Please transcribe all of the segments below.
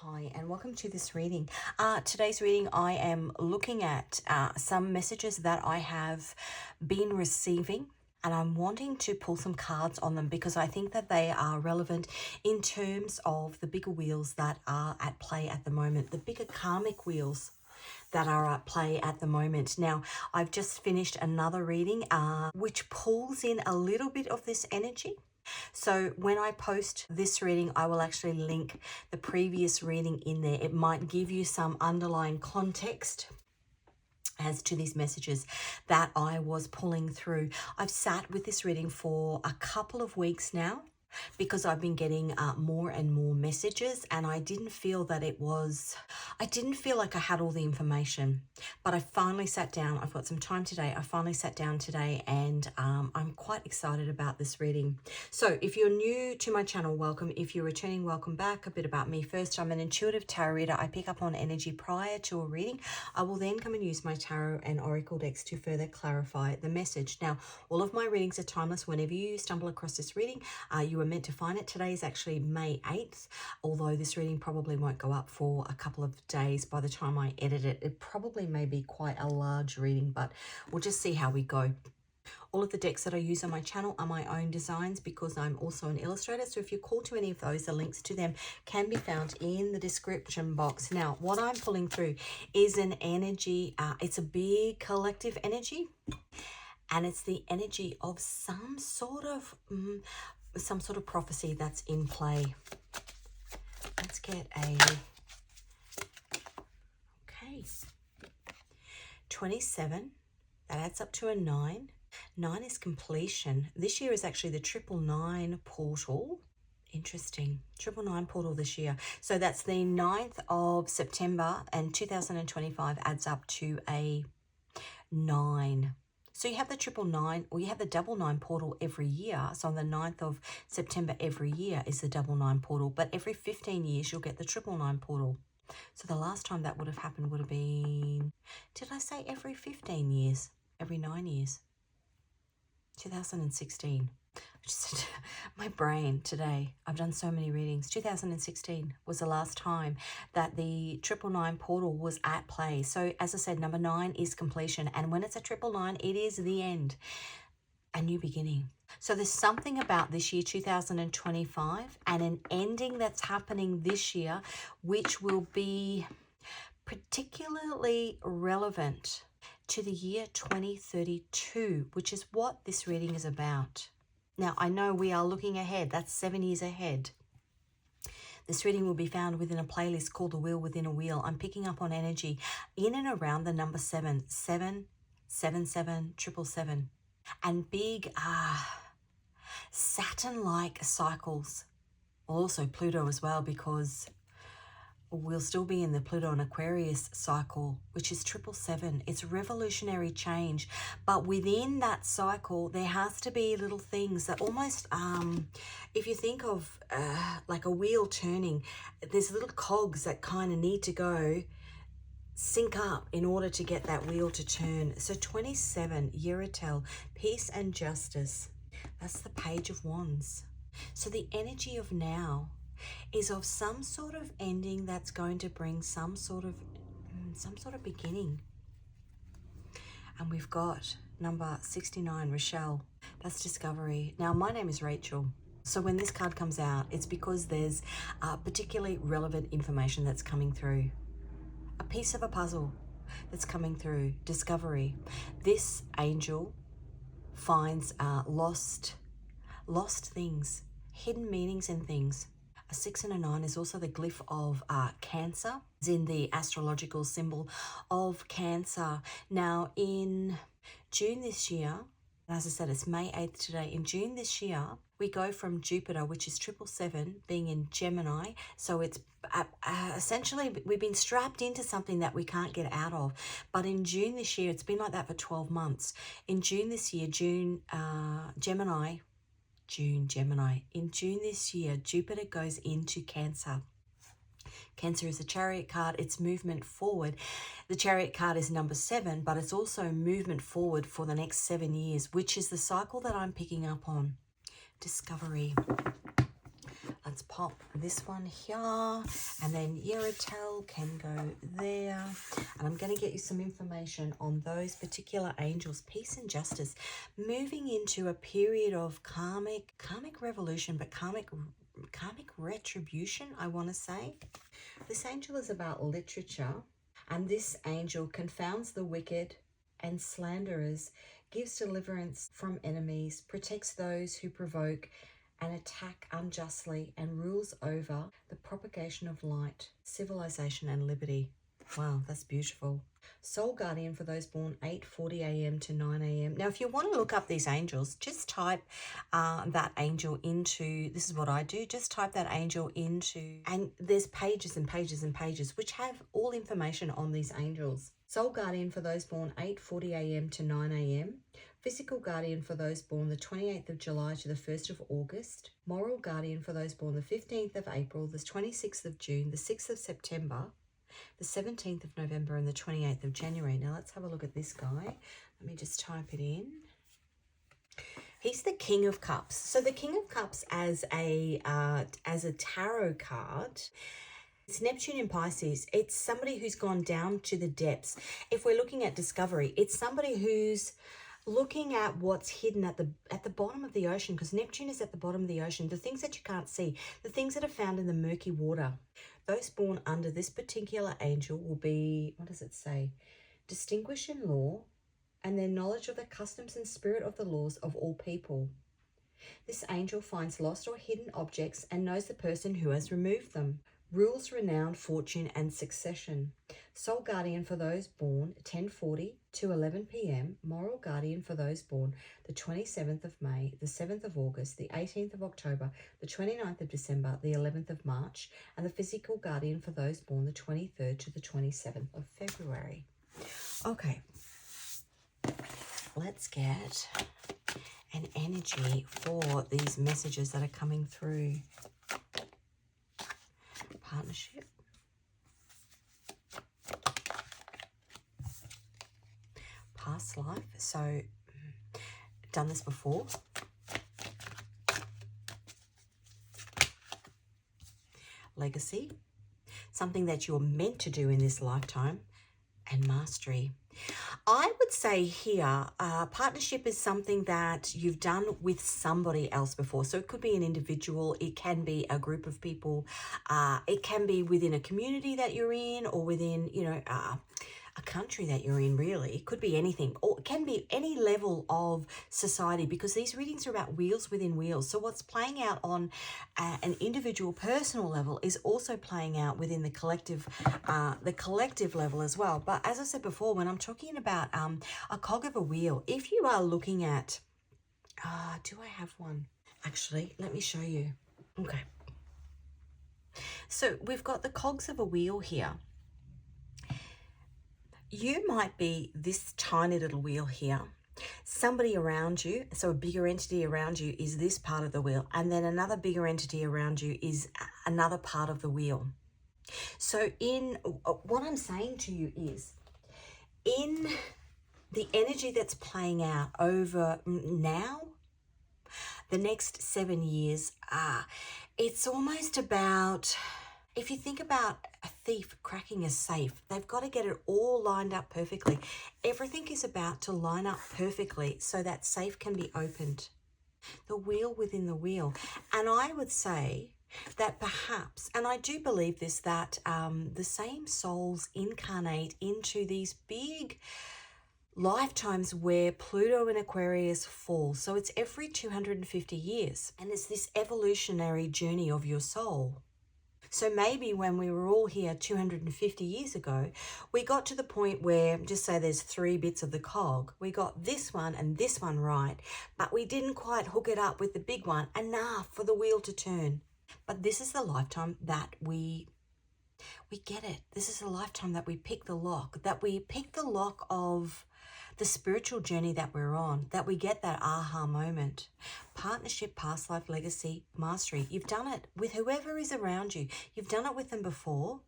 Hi, and welcome to this reading. Today's reading, I am looking at some messages that I have been receiving, and I'm wanting to pull some cards on them because I think that they are relevant in terms of the bigger wheels that are at play at the moment, the bigger karmic wheels that are at play at the moment. Now, I've just finished another reading which pulls in a little bit of this energy. So when I post this reading, I will actually link the previous reading in there. It might give you some underlying context as to these messages that I was pulling through. I've sat with this reading for a couple of weeks now because I've been getting more and more messages, and I didn't feel like I had all the information, but I finally sat down. I've got some time today. I finally sat down today, and I'm quite excited about this reading. So if you're new to my channel, welcome. If you're returning, welcome back. A bit about me first. I'm an intuitive tarot reader. I pick up on energy prior to a reading. I will then come and use my tarot and oracle decks to further clarify the message. Now, all of my readings are timeless. Whenever you stumble across this reading, you are meant to find it. Today is actually May 8th, although this reading probably won't go up for a couple of days by the time I edit it. It probably may be quite a large reading, but we'll just see how we go. All of the decks that I use on my channel are my own designs because I'm also an illustrator. So if you're called to any of those, the links to them can be found in the description box. Now, what I'm pulling through is an energy. It's a big collective energy, and it's the energy of some sort of prophecy that's in play. Let's get okay. 27, that adds up to a 9. 9 is completion. This year is actually the 999 portal. Interesting. 999 portal this year. So that's the 9th of September, and 2025 adds up to a 9. So you have the 999, or you have the 99 portal every year. So on the 9th of September every year is the 99 portal. But every 15 years, you'll get the 999 portal. So the last time that would have happened would have been, did I say every 15 years? Every 9 years? 2016. Just my brain today. I've done so many readings. 2016 was the last time that the 999 portal was at play. So as I said, number 9 is completion. And when it's a 999, it is the end. A new beginning. So there's something about this year, 2025, and an ending that's happening this year, which will be particularly relevant to the year 2032, which is what this reading is about. Now, I know we are looking ahead. That's 7 years ahead. This reading will be found within a playlist called The Wheel Within a Wheel. I'm picking up on energy in and around the number 7, 7, 7, 7, 777. And big Saturn-like cycles. Also Pluto as well, because we'll still be in the Pluto and Aquarius cycle, which is 777. It's revolutionary change. But within that cycle, there has to be little things that almost, if you think of like a wheel turning, there's little cogs that kind of need to go sync up in order to get that wheel to turn. So 27, Yeratel, peace and justice. That's the Page of Wands. So the energy of now is of some sort of ending that's going to bring some sort of beginning. And we've got number 69, Rochelle. That's discovery. Now, my name is Rachel. So when this card comes out, it's because there's particularly relevant information that's coming through. A piece of a puzzle that's coming through. Discovery. This angel finds lost things, hidden meanings in things. A 6 and a 9 is also the glyph of Cancer. It's in the astrological symbol of Cancer. Now, in June this year, as I said, it's May 8th today. In June this year, we go from Jupiter, which is 777, being in Gemini. So it's essentially, we've been strapped into something that we can't get out of. But in June this year, it's been like that for 12 months. In June this year, Gemini. In June this year, Jupiter goes into Cancer. Cancer is a chariot card. It's movement forward. The chariot card is number 7, but it's also movement forward for the next 7 years, which is the cycle that I'm picking up on. Discovery. let's pop this one here, and then Yeratel can go there. And I'm going to get you some information on those particular angels. Peace and justice, moving into a period of karmic revolution, but karmic retribution, I want to say. This angel is about literature, and this angel confounds the wicked and slanderers, gives deliverance from enemies, protects those who provoke and attack unjustly, and rules over the propagation of light, civilization, and liberty. Wow, that's beautiful. Soul guardian for those born 8:40 a.m. to 9 a.m. Now, if you want to look up these angels, just type that angel into, this is what I do, just type that angel into, and there's pages and pages and pages which have all information on these angels. Soul guardian for those born 8:40 a.m. to 9 a.m. Physical guardian for those born the 28th of July to the 1st of August. Moral guardian for those born the 15th of April, the 26th of June, the 6th of September, the 17th of November, and the 28th of January. Now let's have a look at this guy. Let me just type it in. He's the King of Cups. So the King of Cups as a tarot card, it's Neptune in Pisces. It's somebody who's gone down to the depths. If we're looking at discovery, it's somebody who's looking at what's hidden at the bottom of the ocean, because Neptune is at the bottom of the ocean, the things that you can't see, the things that are found in the murky water. Those born under this particular angel will be, what does it say? Distinguished in law and their knowledge of the customs and spirit of the laws of all people. This angel finds lost or hidden objects and knows the person who has removed them. Rules renown, fortune, and succession. Soul guardian for those born 10:40 to 11 p.m. Moral guardian for those born the 27th of May, the 7th of August, the 18th of October, the 29th of December, the 11th of March, and the physical guardian for those born the 23rd to the 27th of February. Okay, let's get an energy for these messages that are coming through. Partnership, past life, so done this before, legacy, something that you're meant to do in this lifetime, and mastery. I would say here, partnership is something that you've done with somebody else before. So it could be an individual, it can be a group of people, it can be within a community that you're in, or within, a country that you're in, really. It could be anything, or it can be any level of society, because these readings are about wheels within wheels. So what's playing out on an individual personal level is also playing out within the collective level as well. But as I said before, when I'm talking about a cog of a wheel, if you are looking at, do I have one? Actually, let me show you. Okay. So we've got the cogs of a wheel here. You might be this tiny little wheel here. Somebody around you, so a bigger entity around you, is this part of the wheel, and then another bigger entity around you is another part of the wheel. So in what I'm saying to you is, in the energy that's playing out over now, the next 7 years, it's almost about, if you think about a thief cracking a safe, they've got to get it all lined up perfectly. Everything is about to line up perfectly so that safe can be opened. The wheel within the wheel. And I would say that perhaps, and I do believe this, that the same souls incarnate into these big lifetimes where Pluto and Aquarius fall. So it's every 250 years. And it's this evolutionary journey of your soul. So maybe when we were all here 250 years ago, we got to the point where, just say there's 3 bits of the cog. We got this one and this one right, but we didn't quite hook it up with the big one enough for the wheel to turn. But this is the lifetime that we get it. This is the lifetime that we pick the lock, of the spiritual journey that we're on, that we get that aha moment. Partnership, past life, legacy, mastery. You've done it with whoever is around you. You've done it with them before.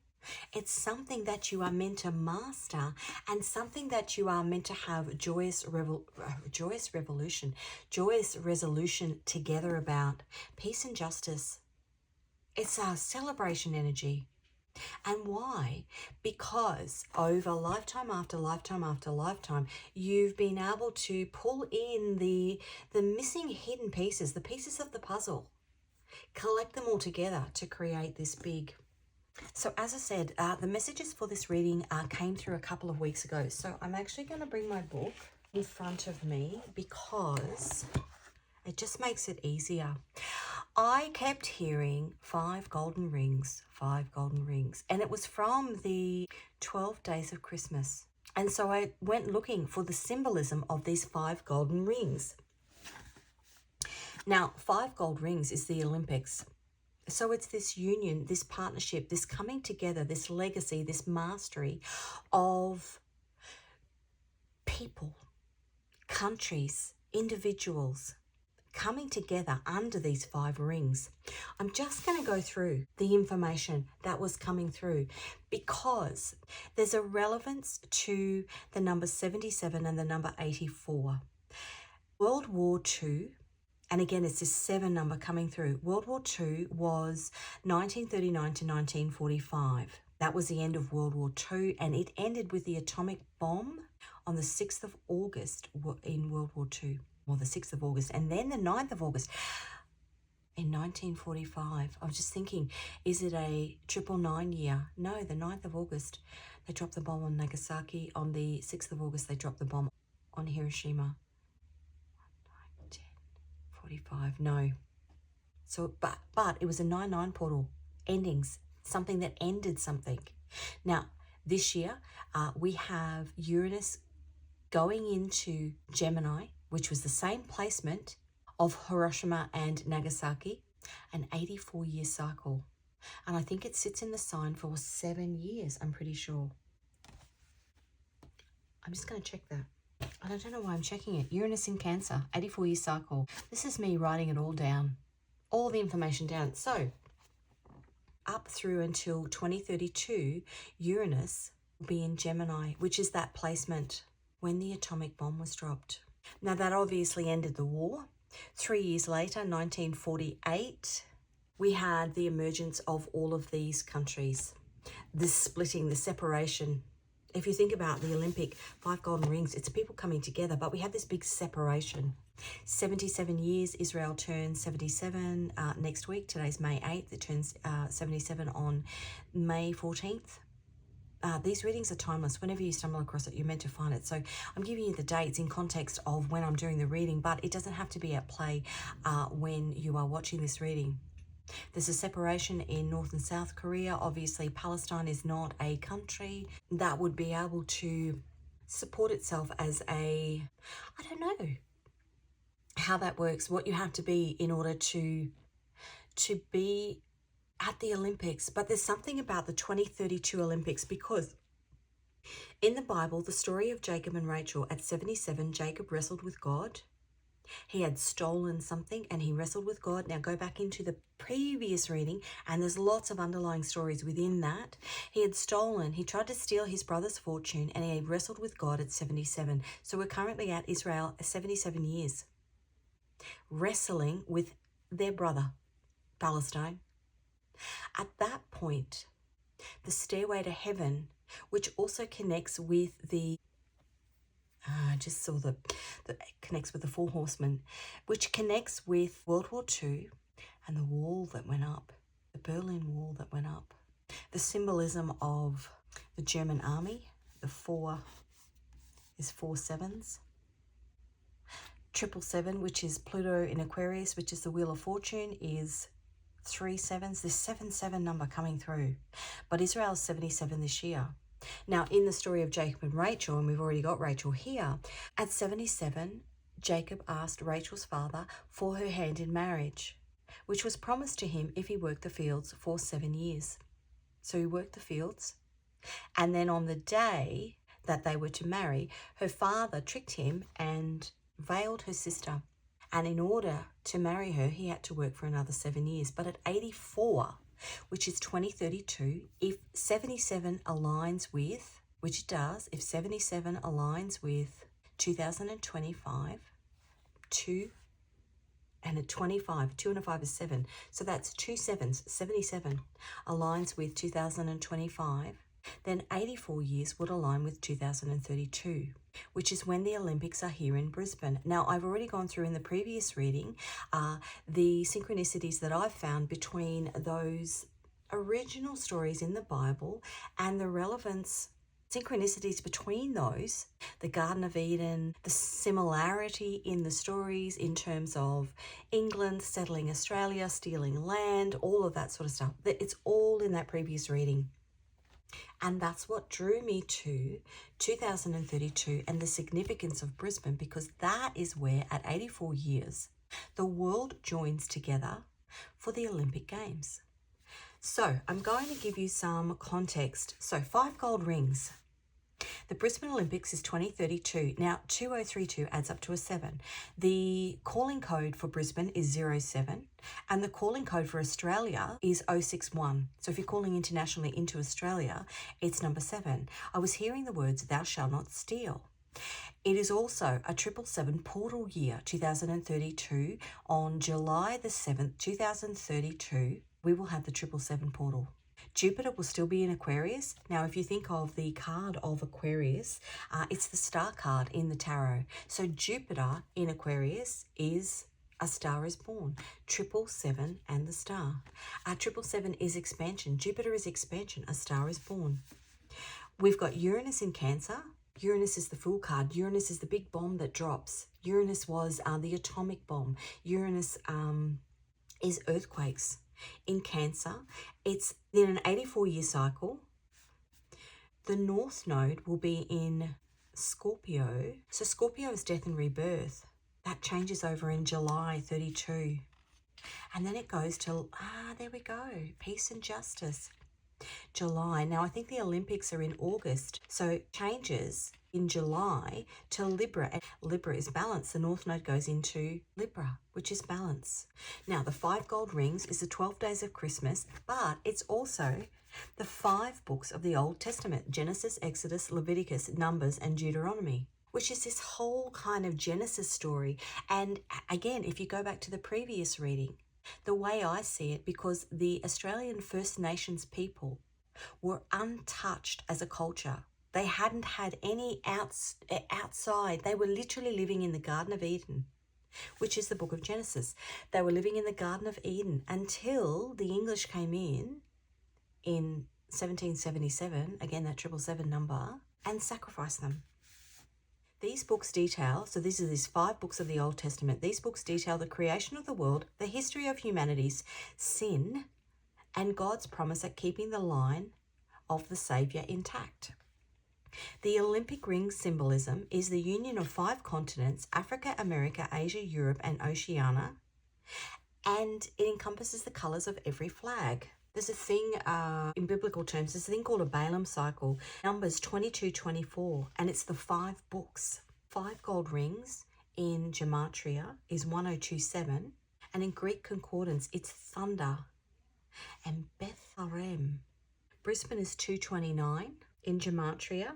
It's something that you are meant to master, and something that you are meant to have joyous resolution together about. Peace and justice. It's a celebration energy. And why? Because over lifetime after lifetime after lifetime, you've been able to pull in the missing hidden pieces, the pieces of the puzzle, collect them all together to create this big. So as I said, the messages for this reading came through a couple of weeks ago. So I'm actually going to bring my book in front of me because it just makes it easier. I kept hearing 5 golden rings, 5 golden rings, and it was from the 12 days of Christmas. And so I went looking for the symbolism of these 5 golden rings. Now, 5 gold rings is the Olympics. So it's this union, this partnership, this coming together, this legacy, this mastery of people, countries, individuals, coming together under these 5 rings. I'm just going to go through the information that was coming through because there's a relevance to the number 77 and the number 84. World War II, and again, it's this 7 number coming through. World War II was 1939 to 1945. That was the end of World War II, and it ended with the atomic bomb on the 6th of August in World War II. Well, the 6th of August, and then the 9th of August in 1945. I was just thinking, is it a 999 year? No, the 9th of August, they dropped the bomb on Nagasaki. On the 6th of August, they dropped the bomb on Hiroshima. 45, no. So, but it was a 9-9 portal, endings, something that ended something. Now, this year, we have Uranus going into Gemini, which was the same placement of Hiroshima and Nagasaki, an 84-year cycle. And I think it sits in the sign for 7 years, I'm pretty sure. I'm just going to check that. I don't know why I'm checking it. Uranus in Cancer, 84-year cycle. This is me writing it all down, all the information down. So up through until 2032, Uranus will be in Gemini, which is that placement when the atomic bomb was dropped. Now that obviously ended the war. 3 years later, 1948, we had the emergence of all of these countries, this splitting, the separation. If you think about the Olympic 5 golden rings, it's people coming together, but we had this big separation. 77 years, Israel turns 77 next week. Today's May 8th. It turns 77 on May 14th. These readings are timeless. Whenever you stumble across it, you're meant to find it. So I'm giving you the dates in context of when I'm doing the reading, but it doesn't have to be at play when you are watching this reading. There's a separation in North and South Korea. Obviously, Palestine is not a country that would be able to support itself as a, I don't know how that works, what you have to be in order to be at the Olympics. But there's something about the 2032 Olympics because in the Bible, the story of Jacob and Rachel, at 77, Jacob wrestled with God. He had stolen something and he wrestled with God. Now go back into the previous reading and there's lots of underlying stories within that. He had stolen, he tried to steal his brother's fortune and he had wrestled with God at 77. So we're currently at Israel 77 years, wrestling with their brother, Palestine. At that point, the stairway to heaven, which also connects with the I just saw the connects with the 4 horsemen, which connects with World War II and the wall that went up, the Berlin Wall that went up. The symbolism of the German army, the 4 is 4 sevens. 777, which is Pluto in Aquarius, which is the Wheel of Fortune, is 3 sevens. This 7-7 number coming through. But Israel's 77 this year. Now, in the story of Jacob and Rachel, and we've already got Rachel here, at 77, Jacob asked Rachel's father for her hand in marriage, which was promised to him if he worked the fields for 7 years. So he worked the fields, and then on the day that they were to marry, her father tricked him and veiled her sister. And in order to marry her, he had to work for another 7 years. But at 84, which is 2032, if 77 aligns with, which it does, if 77 aligns with 2025, 2 And at 25, 2 and a 5 is 7. So that's 2 sevens, 77, aligns with 2025. Then 84 years would align with 2032, which is when the Olympics are here in Brisbane. Now, I've already gone through in the previous reading the synchronicities that I've found between those original stories in the Bible and the relevance synchronicities between those, the Garden of Eden, the similarity in the stories in terms of England settling Australia, stealing land, all of that sort of stuff. It's all in that previous reading. And that's what drew me to 2032 and the significance of Brisbane, because that is where at 84 years, the world joins together for the Olympic Games. So I'm going to give you some context. So 5 gold rings. The Brisbane Olympics is 2032. Now, 2032 adds up to a 7. The calling code for Brisbane is 07, and the calling code for Australia is 061. So if you're calling internationally into Australia, it's number 7. I was hearing the words, thou shalt not steal. It is also a 777 portal year, 2032. On July the 7th, 2032, we will have the 777 portal. Jupiter will still be in Aquarius. Now, if you think of the card of Aquarius, it's the star card in the tarot. So Jupiter in Aquarius is a star is born. 777 and the star. 777 is expansion. Jupiter is expansion. A star is born. We've got Uranus in Cancer. Uranus is the Fool card. Uranus is the big bomb that drops. Uranus was the atomic bomb. Uranus is earthquakes. In Cancer, it's in an 84-year cycle. The North Node will be in Scorpio. So Scorpio is death and rebirth. That changes over in July 32. And then it goes to, there we go, peace and justice. July. Now, I think the Olympics are in August. So changes in July to Libra. And Libra is balance. The North Node goes into Libra, which is balance. Now, the 5 gold rings is the 12 days of Christmas, but it's also the 5 books of the Old Testament: Genesis, Exodus, Leviticus, Numbers, and Deuteronomy, which is this whole kind of Genesis story. And again, if you go back to the previous reading, the way I see it, because the Australian First Nations people were untouched as a culture. They hadn't had any outside. They were literally living in the Garden of Eden, which is the book of Genesis. They were living in the Garden of Eden until the English came in 1777, again that 777 number, and sacrificed them. These books detail, so these are these 5 books of the Old Testament. These books detail the creation of the world, the history of humanity's sin, and God's promise at keeping the line of the Saviour intact. The Olympic ring symbolism is the union of 5 continents: Africa, America, Asia, Europe, and Oceania, and it encompasses the colours of every flag. There's a thing in biblical terms, there's a thing called a Balaam cycle, Numbers 22-24, and it's the 5 books. 5 gold rings in Gematria is 1027, and in Greek concordance it's thunder and Betharem. Brisbane is 229 in Gematria,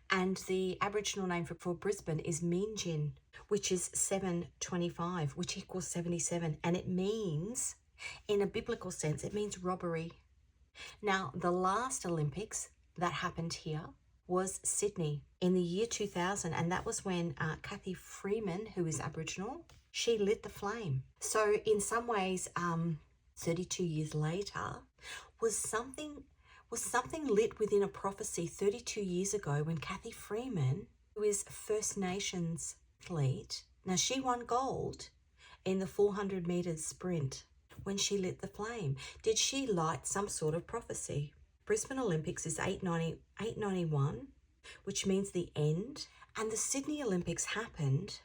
and the Aboriginal name for Brisbane is Meanjin, which is 725, which equals 77, and it means, in a biblical sense, it means robbery. Now, the last Olympics that happened here was Sydney in the year 2000, and that was when Kathy Freeman, who is Aboriginal, she lit the flame. So in some ways, 32 years later, was something lit within a prophecy 32 years ago when Kathy Freeman, who is First Nations athlete, now she won gold in the 400 metres sprint when she lit the flame. Did she light some sort of prophecy? Brisbane Olympics is 891, which means the end. And the Sydney Olympics happened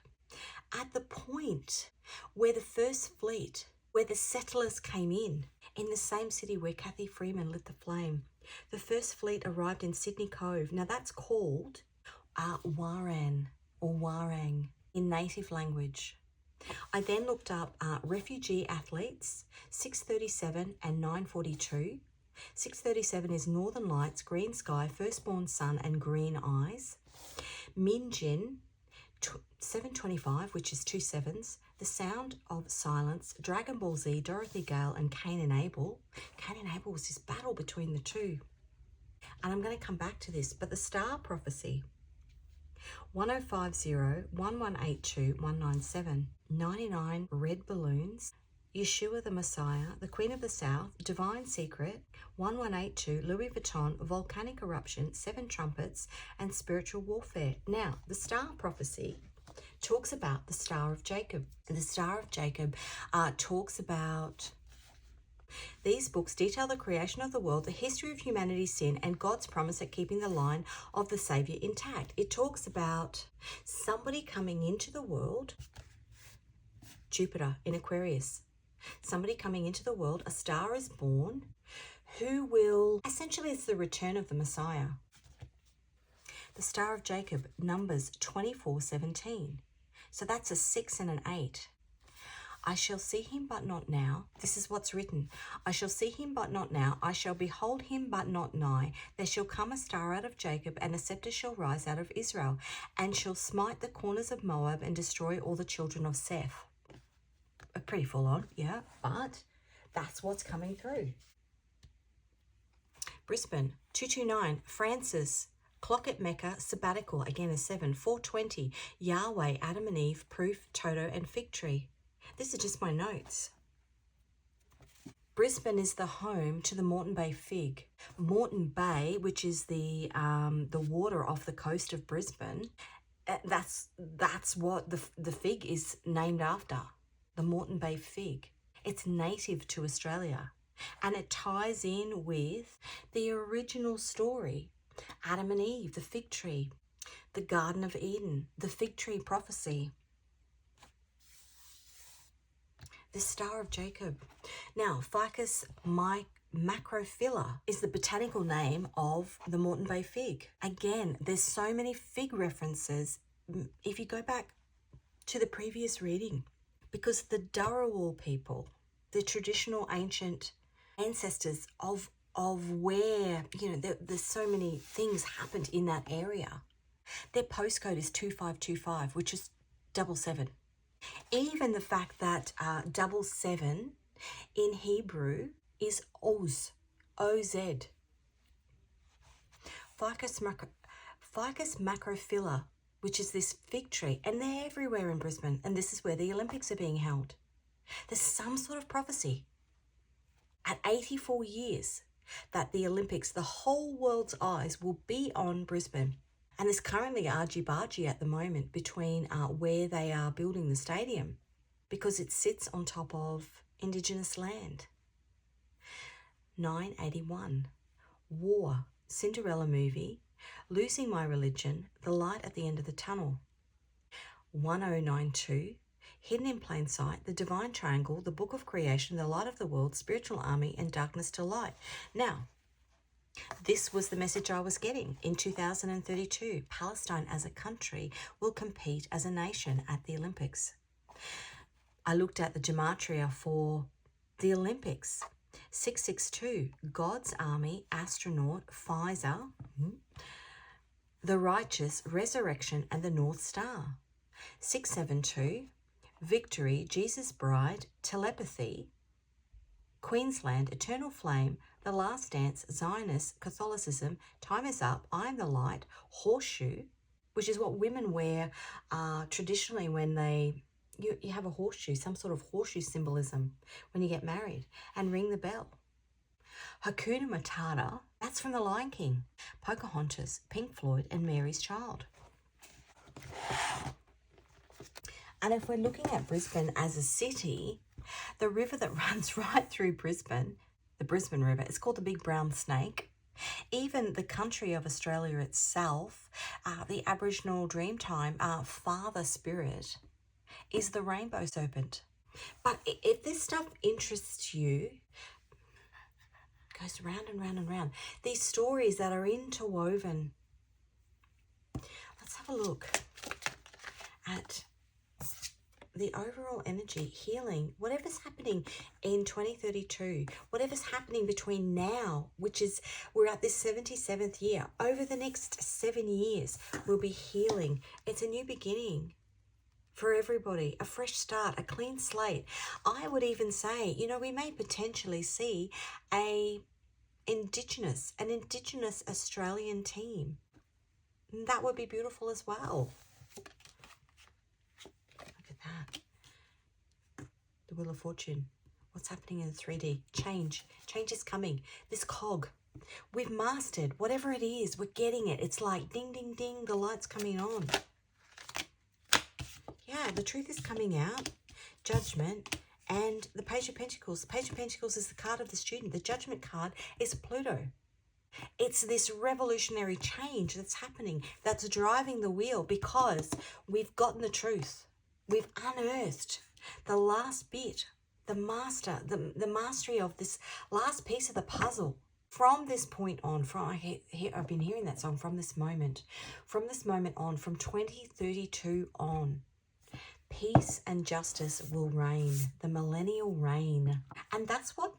at the point where the first fleet, where the settlers came in the same city where Kathy Freeman lit the flame. The first fleet arrived in Sydney Cove. Now that's called Waran or Warang in native language. I then looked up refugee athletes, 637 and 942. 637 is Northern Lights, green sky, firstborn sun, and green eyes. Minjin, 725, which is 2 sevens. The Sound of Silence, Dragon Ball Z, Dorothy Gale, and Cain and Abel. Cain and Abel was this battle between the two. And I'm going to come back to this, but the Star Prophecy. 1050, 1182, 197. 99 Red Balloons. Yeshua the Messiah, The Queen of the South, Divine Secret, 1182, Louis Vuitton, Volcanic Eruption, 7 Trumpets, and Spiritual Warfare. Now, the Star Prophecy talks about the Star of Jacob. And the Star of Jacob talks about these books detail the creation of the world, the history of humanity's sin, and God's promise at keeping the line of the Savior intact. It talks about somebody coming into the world, Jupiter in Aquarius. Somebody coming into the world, a star is born who will, essentially it's the return of the Messiah. The Star of Jacob, Numbers 24:17. So that's a 6 and an 8. I shall see him but not now. This is what's written. I shall see him but not now. I shall behold him but not nigh. There shall come a star out of Jacob, and a scepter shall rise out of Israel, and shall smite the corners of Moab and destroy all the children of Seth. Pretty full on, yeah, but that's what's coming through. Brisbane, 229, Francis, Clock at Mecca, Sabbatical, again a 7, 420, Yahweh, Adam and Eve, Proof, Toto, and Fig Tree. This is just my notes. Brisbane is the home to the Moreton Bay fig. Moreton Bay, which is the water off the coast of Brisbane, that's what the fig is named after. The Moreton Bay fig. It's native to Australia, and it ties in with the original story. Adam and Eve, the fig tree, the Garden of Eden, the fig tree prophecy, the Star of Jacob. Now, Ficus macrophylla is the botanical name of the Moreton Bay fig. Again, there's so many fig references if you go back to the previous reading. Because the Dharawal people, the traditional ancient ancestors of where, there's so many things happened in that area. Their postcode is 2525, which is 77. Even the fact that 77 in Hebrew is Oz, O-Z. Ficus macrophylla, which is this fig tree, and they're everywhere in Brisbane, and this is where the Olympics are being held. There's some sort of prophecy at 84 years that the Olympics, the whole world's eyes will be on Brisbane. And there's currently argy-bargy at the moment between where they are building the stadium, because it sits on top of Indigenous land. 981, War, Cinderella movie, Losing My Religion, The Light at the End of the Tunnel. 1092, Hidden in Plain Sight, The Divine Triangle, The Book of Creation, The Light of the World, Spiritual Army, and Darkness to Light. Now, this was the message I was getting in 2032. Palestine as a country will compete as a nation at the Olympics. I looked at the gematria for the Olympics. 662, God's Army, Astronaut, Pfizer, The Righteous, Resurrection, and the North Star. 672, Victory, Jesus Bride, Telepathy, Queensland, Eternal Flame, The Last Dance, Zionist, Catholicism, Time is Up, I Am the Light, Horseshoe, which is what women wear traditionally when you have a horseshoe, some sort of horseshoe symbolism when you get married, and Ring the Bell. Hakuna Matata, that's from The Lion King, Pocahontas, Pink Floyd, and Mary's Child. And if we're looking at Brisbane as a city, the river that runs right through Brisbane, the Brisbane River, is called the Big Brown Snake. Even the country of Australia itself, the Aboriginal Dreamtime, Father Spirit, is the rainbow serpent. But if this stuff interests you, it goes round and round and round. These stories that are interwoven. Let's have a look at the overall energy, healing, whatever's happening in 2032, whatever's happening between now, which is, we're at this 77th year, over the next 7 years, we'll be healing. It's a new beginning for everybody, a fresh start, a clean slate. I would even say, you know, we may potentially see an Indigenous Australian team. That would be beautiful as well. Look at that. The Wheel of Fortune. What's happening in 3D? Change. Change is coming. This cog. We've mastered whatever it is. We're getting it. It's like ding, ding, ding. The light's coming on. Yeah, the truth is coming out. Judgment. And the Page of Pentacles. The Page of Pentacles is the card of the student. The Judgment card is Pluto. It's this revolutionary change that's happening, that's driving the wheel, because we've gotten the truth. We've unearthed the last bit, the mastery of this last piece of the puzzle. From this point on, I've been hearing that song, from this moment on, from 2032 on, peace and justice will reign, the millennial reign. And that's what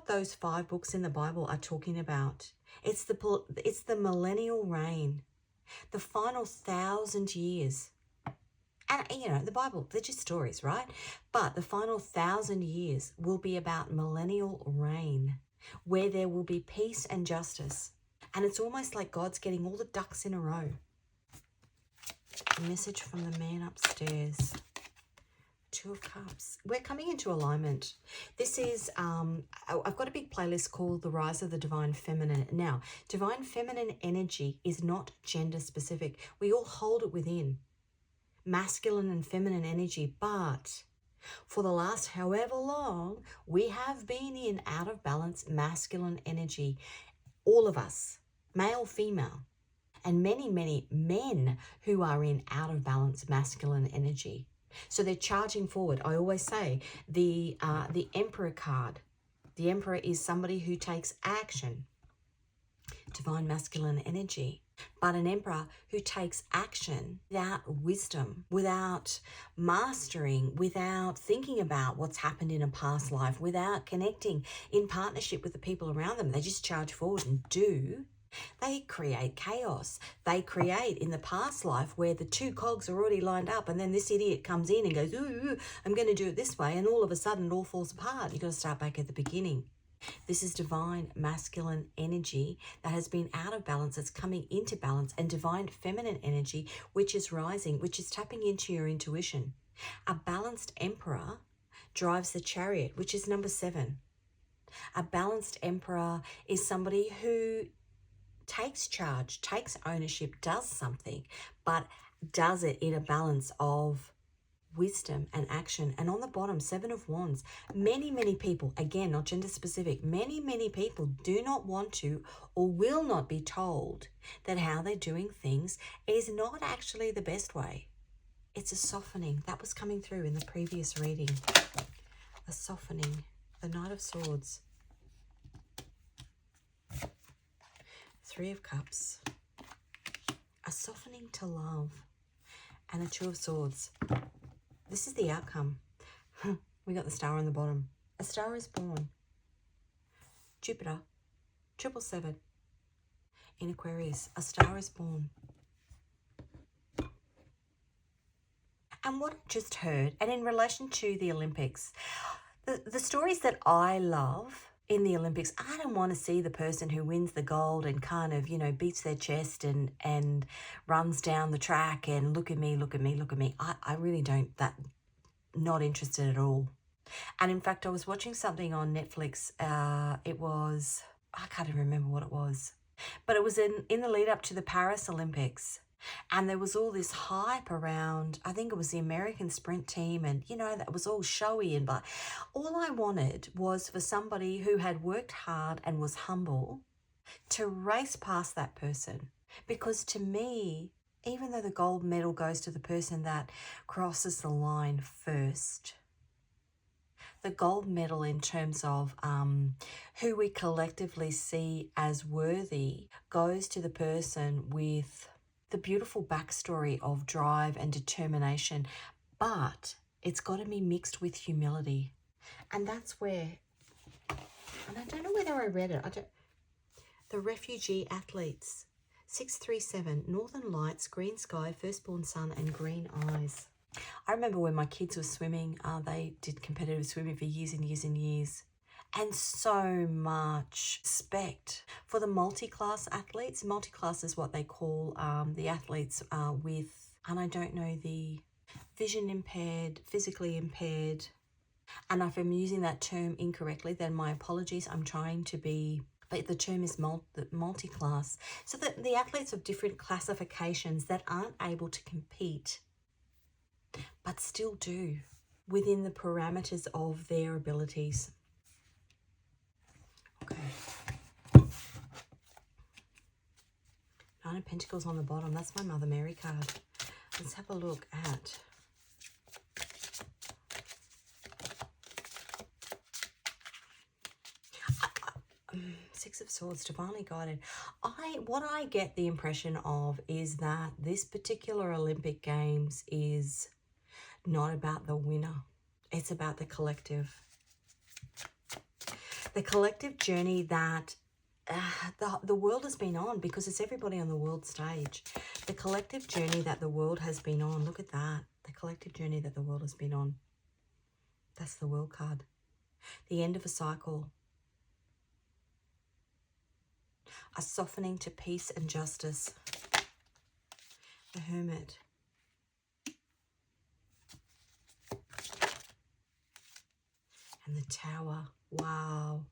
those 5 books in the Bible are talking about. It's the millennial reign, the final 1,000 years. And, you know, the Bible, they're just stories, right? But the final 1,000 years will be about millennial reign, where there will be peace and justice. And it's almost like God's getting all the ducks in a row. A message from the man upstairs. 2 of Cups. We're coming into alignment. This is, I've got a big playlist called The Rise of the Divine Feminine. Now, Divine Feminine energy is not gender specific. We all hold it within. Masculine and feminine energy, but for the last however long, we have been in out of balance masculine energy. All of us, male, female, and many, many men who are in out of balance masculine energy. So they're charging forward. I always say the Emperor card. The Emperor is somebody who takes action. Divine masculine energy. But an emperor who takes action without wisdom, without mastering, without thinking about what's happened in a past life, without connecting in partnership with the people around them. They just charge forward and do. They create chaos. They create in the past life where the 2 cogs are already lined up, and then this idiot comes in and goes, ooh, I'm going to do it this way, and all of a sudden it all falls apart. You've got to start back at the beginning. This is divine masculine energy that has been out of balance. It's coming into balance, and divine feminine energy, which is rising, which is tapping into your intuition. A balanced emperor drives the chariot, which is number 7. A balanced emperor is somebody who takes charge, takes ownership, does something, but does it in a balance of wisdom and action. And on the bottom, 7 of Wands. Many, many people, again, not gender specific, many, many people do not want to or will not be told that how they're doing things is not actually the best way. It's a softening. That was coming through in the previous reading. A softening. The Knight of Swords. 3 of Cups. A softening to love. And a 2 of Swords. This is the outcome. We got the star on the bottom. A star is born. Jupiter, 777. In Aquarius, a star is born. And what I just heard, and in relation to the Olympics, the stories that I love in the Olympics, I don't want to see the person who wins the gold and kind of, you know, beats their chest and runs down the track and look at me, look at me, look at me. I really don't, not interested at all. And in fact, I was watching something on Netflix. It was, I can't even remember what it was, but it was in the lead up to the Paris Olympics. And there was all this hype around, I think it was the American sprint team, and, you know, that was all showy and blah. All I wanted was for somebody who had worked hard and was humble to race past that person. Because to me, even though the gold medal goes to the person that crosses the line first, the gold medal in terms of who we collectively see as worthy goes to the person with the beautiful backstory of drive and determination, but it's got to be mixed with humility. And that's where, and I don't know whether I read it, the refugee athletes, 637, Northern Lights, green sky, firstborn son, and green eyes. I remember when my kids were swimming, they did competitive swimming for years and years and years. And so much respect for the multi-class athletes. Multi-class is what they call the athletes with, and I don't know, the vision impaired, physically impaired. And if I'm using that term incorrectly, then my apologies. I'm trying to be, but the term is multi-class. So that the athletes of different classifications that aren't able to compete, but still do within the parameters of their abilities. Okay. Nine of Pentacles on the bottom. That's my Mother Mary card. Let's have a look at Six of Swords, divinely guided. What I get the impression of is that this particular Olympic Games is not about the winner. It's about the collective. The collective journey that the world has been on, because it's everybody on the world stage. The collective journey that the world has been on. Look at that. The collective journey that the world has been on. That's the World card. The end of a cycle. A softening to peace and justice. The Hermit. And the Tower. Wow.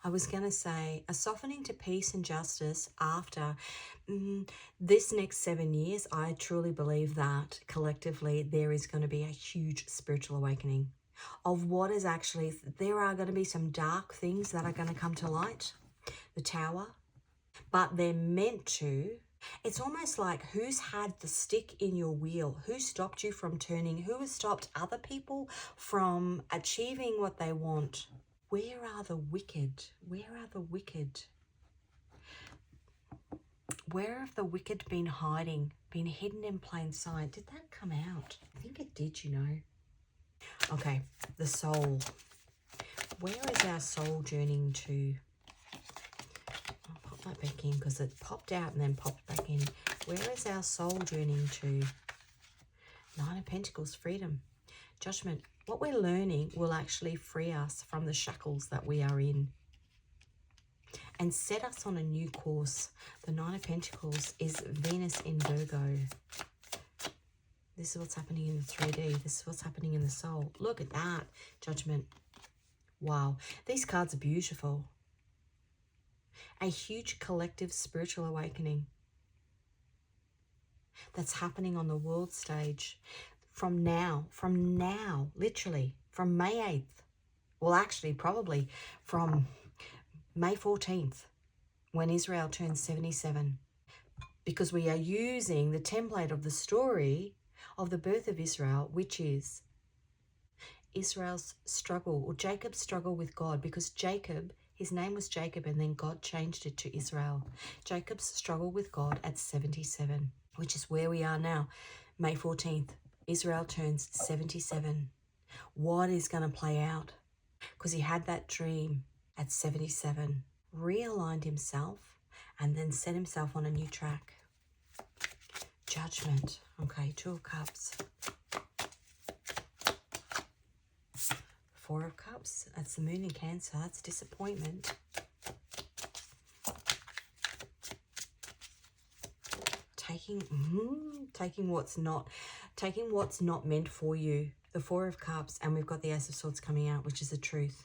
I was going to say a softening to peace and justice after this next 7 years. I truly believe that collectively there is going to be a huge spiritual awakening of what is actually, there are going to be some dark things that are going to come to light. The Tower. But they're meant to. It's almost like who's had the stick in your wheel? Who stopped you from turning? Who has stopped other people from achieving what they want? Where are the wicked? Where are the wicked? Where have the wicked been hiding? Been hidden in plain sight? Did that come out? I think it did, you know. Okay, the soul. Where is our soul journeying to? I'll pop that back in because it popped out and then popped back in. Where is our soul journeying to? Nine of Pentacles, freedom. Judgment. What we're learning will actually free us from the shackles that we are in and set us on a new course. The Nine of Pentacles is Venus in Virgo. This is what's happening in the 3D. This is what's happening in the soul. Look at that. Judgment. Wow. These cards are beautiful. A huge collective spiritual awakening that's happening on the world stage. From now, literally, from May 8th, well, actually, probably from May 14th, when Israel turns 77, because we are using the template of the story of the birth of Israel, which is Israel's struggle, or Jacob's struggle with God, because Jacob, his name was Jacob, and then God changed it to Israel. Jacob's struggle with God at 77, which is where we are now, May 14th. Israel turns 77. What is going to play out? Because he had that dream at 77, realigned himself, and then set himself on a new track. Judgment. Okay, Two of Cups. Four of Cups. That's the moon in Cancer. That's disappointment. Taking what's not meant for you. The Four of Cups, and we've got the Ace of Swords coming out, which is the truth.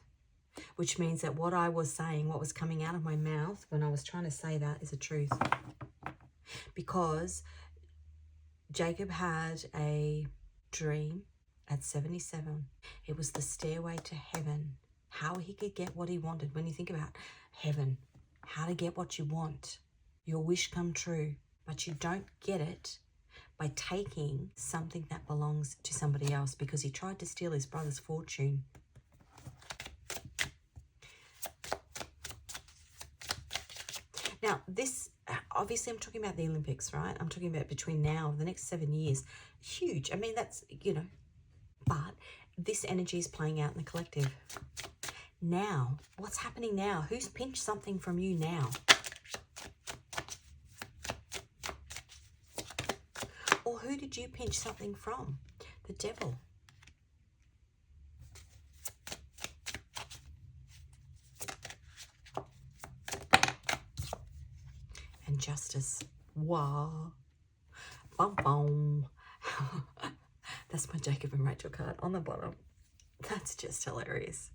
Which means that what I was saying, what was coming out of my mouth when I was trying to say that, is the truth. Because Jacob had a dream at 77. It was the stairway to heaven. How he could get what he wanted. When you think about heaven, how to get what you want. Your wish come true. But you don't get it by taking something that belongs to somebody else, because he tried to steal his brother's fortune. Now, this, obviously I'm talking about the Olympics, right? I'm talking about between now, the next 7 years. Huge. I mean, that's, you know, but this energy is playing out in the collective. Now, what's happening now? Who's pinched something from you now? Or who did you pinch something from? The devil. And justice. Wow. Bum bum. That's my Jacob and Rachel card on the bottom. That's just hilarious.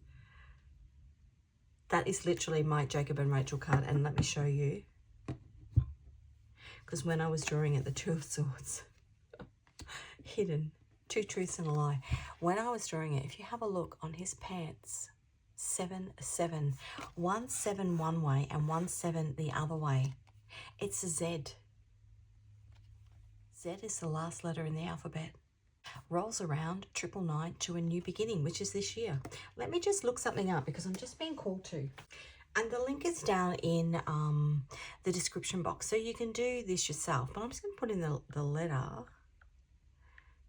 That is literally my Jacob and Rachel card. And let me show you. Because when I was drawing it, the Two of Swords. Hidden. 2 truths and a lie. When I was drawing it, if you have a look on his pants, 7, 7. 1 7 one way and 1 7 the other way. It's a Z. Z is the last letter in the alphabet. Rolls around 999 to a new beginning, which is this year. Let me just look something up because I'm just being called to. And the link is down in the description box, so you can do this yourself. But I'm just going to put in the letter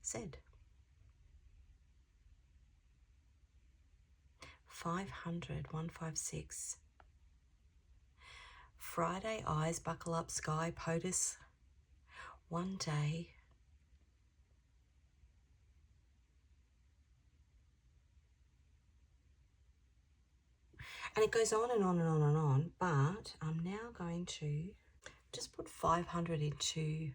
Z. 500, 156. Friday, eyes, buckle up, sky, POTUS. One day. And it goes on and on and on and on, but I'm now going to just put 500 into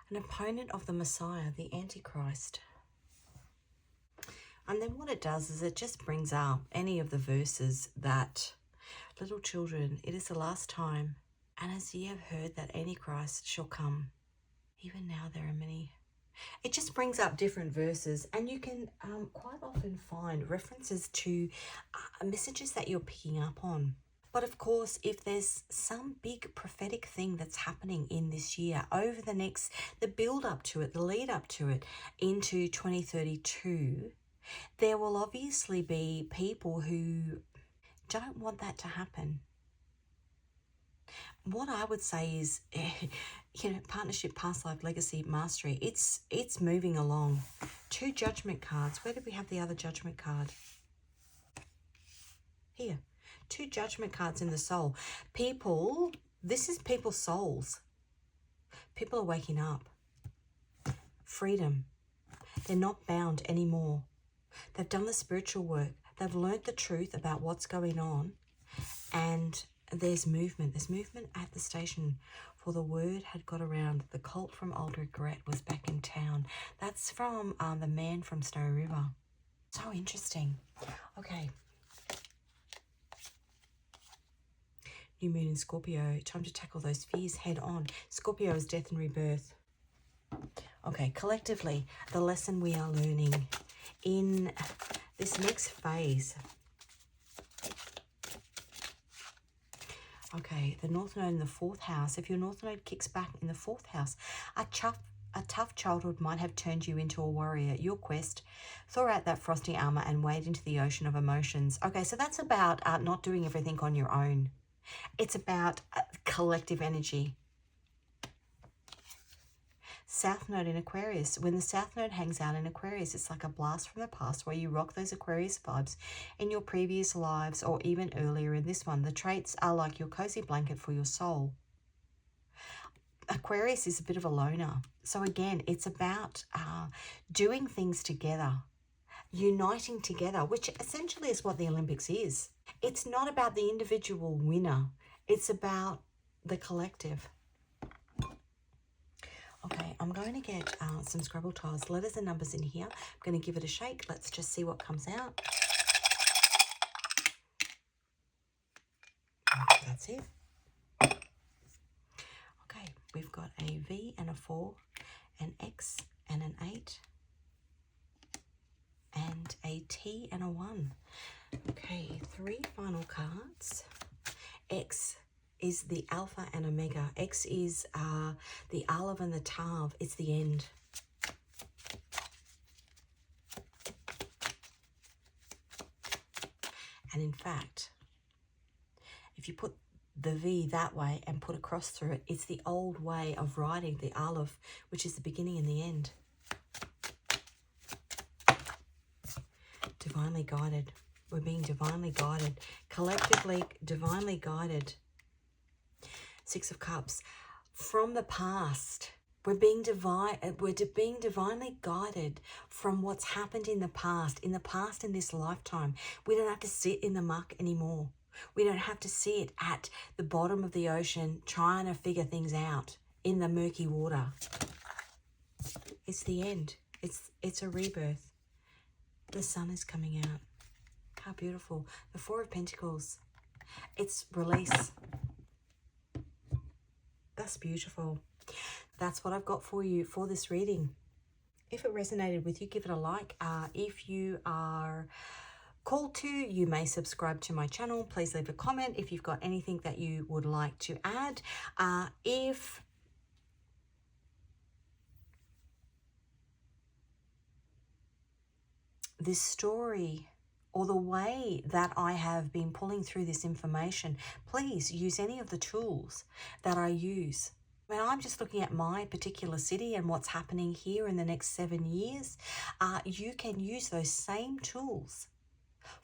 an opponent of the Messiah, the Antichrist. And then what it does is it just brings up any of the verses that, little children, it is the last time, and as ye have heard that Antichrist shall come, even now there are many. It just brings up different verses, and you can quite often find references to messages that you're picking up on. But of course, if there's some big prophetic thing that's happening in this year, over the build up to it, the lead up to it, into 2032, there will obviously be people who don't want that to happen. What I would say is, you know, partnership, past life, legacy, mastery, it's moving along. 2 judgment cards. Where did we have the other judgment card? Here. 2 judgment cards in the soul. People, this is people's souls. People are waking up. Freedom. They're not bound anymore. They've done the spiritual work. They've learnt the truth about what's going on. And there's movement. There's movement at the station. For the word had got around. The cult from Old Regret was back in town. That's from the man from Snow River. So interesting. Okay. New moon in Scorpio. Time to tackle those fears head on. Scorpio is death and rebirth. Okay, collectively, the lesson we are learning in this next phase. Okay, the North Node in the 4th house. If your North Node kicks back in the 4th house, a tough childhood might have turned you into a warrior. Your quest, thaw out that frosty armor and wade into the ocean of emotions. Okay, so that's about not doing everything on your own. It's about collective energy. South Node in Aquarius. When the South Node hangs out in Aquarius, it's like a blast from the past where you rock those Aquarius vibes in your previous lives or even earlier in this one. The traits are like your cozy blanket for your soul. Aquarius is a bit of a loner. So again, it's about doing things together, uniting together, which essentially is what the Olympics is. It's not about the individual winner. It's about the collective. Okay, I'm going to get some Scrabble tiles, letters and numbers in here. I'm going to give it a shake. Let's just see what comes out. That's it. Okay, we've got a V and a 4, an X and an 8, and a T and a 1. Okay, 3 final cards. X is the Alpha and Omega. X is the Aleph and the Tav. It's the end. And in fact, if you put the V that way and put a cross through it. It's the old way of writing, the Aleph, which is the beginning and the end. Divinely guided. We're being divinely guided. Collectively, divinely guided. Six of Cups. From the past, we're being divinely guided from what's happened in the past. In this lifetime. We don't have to sit in the muck anymore. We don't have to sit at the bottom of the ocean trying to figure things out in the murky water. It's the end. It's a rebirth. The sun is coming out. How beautiful. The Four of Pentacles. It's release. That's beautiful. That's what I've got for you for this reading. If it resonated with you, give it a like. If you are called to, you may subscribe to my channel. Please leave a comment if you've got anything that you would like to add. If this story or the way that I have been pulling through this information, please use any of the tools that I use. I mean, I'm just looking at my particular city and what's happening here in the next 7 years. You can use those same tools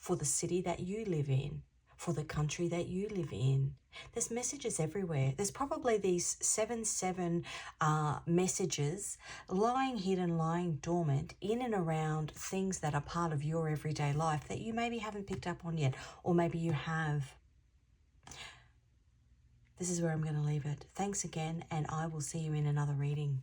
for the city that you live in, for the country that you live in. There's messages everywhere. There's probably these 7 messages lying hidden, lying dormant in and around things that are part of your everyday life that you maybe haven't picked up on yet, or maybe you have. This is where I'm going to leave it. Thanks again, and I will see you in another reading.